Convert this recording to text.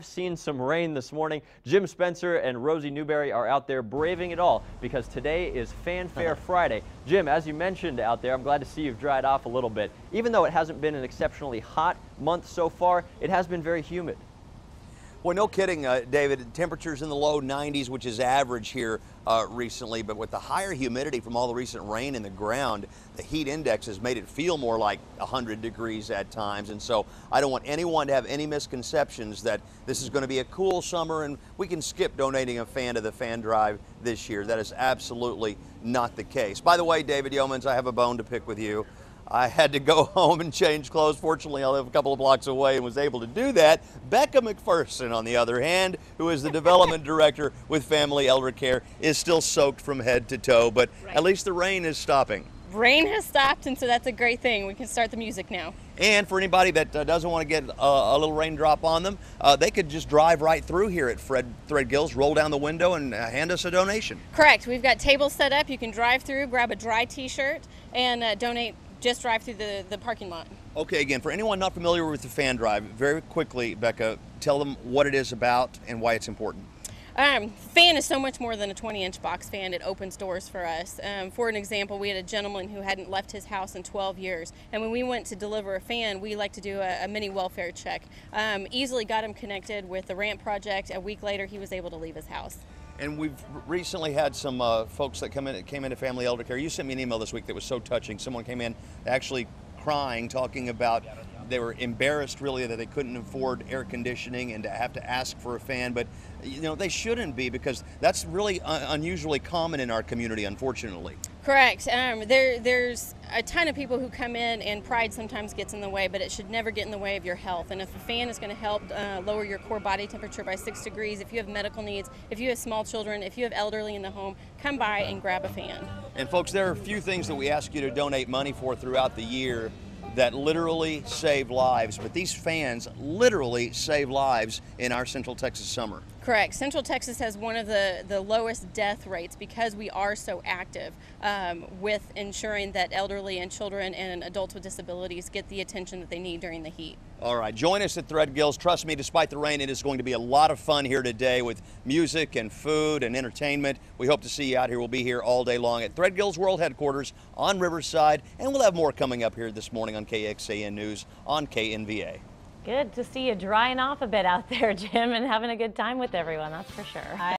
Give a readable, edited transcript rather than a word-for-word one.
Seen some rain this morning. Jim Spencer and Rosie Newberry are out there braving it all because today is Fanfare Friday. Jim, as you mentioned out there, I'm glad to see you've dried off a little bit. Even though it hasn't been an exceptionally hot month so far, it has been very humid. Well, no kidding, David. Temperatures in the low 90s, which is average here recently, but with the higher humidity from all the recent rain in the ground, the heat index has made it feel more like 100 degrees at times. And so I don't want anyone to have any misconceptions that this is going to be a cool summer and we can skip donating a fan to the fan drive this year. That is absolutely not the case. By the way, David Yeomans, I have a bone to pick with you. I had to go home and change clothes. Fortunately, I live a couple of blocks away and was able to do that. Becca McPherson, on the other hand, who is the development director with Family Elder Care, is still soaked from head to toe, but at least the rain is stopping. Rain has stopped, and so that's a great thing. We can start the music now. And for anybody that doesn't want to get a little raindrop on them, they could just drive right through here at Threadgill's, roll down the window, and hand us a donation. Correct. We've got tables set up. You can drive through, grab a dry t-shirt, and donate. Just drive through the parking lot. Okay, again, for anyone not familiar with the fan drive, very quickly, Becca, tell them what it is about and why it's important. Fan is so much more than a 20-inch box fan. It opens doors for us. For an example, we had a gentleman who hadn't left his house in 12 years, and when we went to deliver a fan, we like to do a mini welfare check. Easily got him connected with the ramp project. A week later, he was able to leave his house. And we've recently had some folks that came into Family Elder Care. You sent me an email this week that was so touching. Someone came in actually crying, talking about they were embarrassed really that they couldn't afford air conditioning and to have to ask for a fan. But you know, they shouldn't be, because that's really unusually common in our community, unfortunately. Correct. There's a ton of people who come in, and pride sometimes gets in the way, but it should never get in the way of your health. And if a fan is going to help lower your core body temperature by 6 degrees, if you have medical needs, if you have small children, if you have elderly in the home, come by and grab a fan. And folks, there are a few things that we ask you to donate money for throughout the year that literally save lives, but these fans literally save lives in our Central Texas summer. Correct. Central Texas has one of the lowest death rates because we are so active with ensuring that elderly and children and adults with disabilities get the attention that they need during the heat. All right, join us at Threadgill's. Trust me, despite the rain, it is going to be a lot of fun here today with music and food and entertainment. We hope to see you out here. We'll be here all day long at Threadgill's World Headquarters on Riverside, and we'll have more coming up here this morning on KXAN News on KNVA. Good to see you drying off a bit out there, Jim, and having a good time with everyone, that's for sure.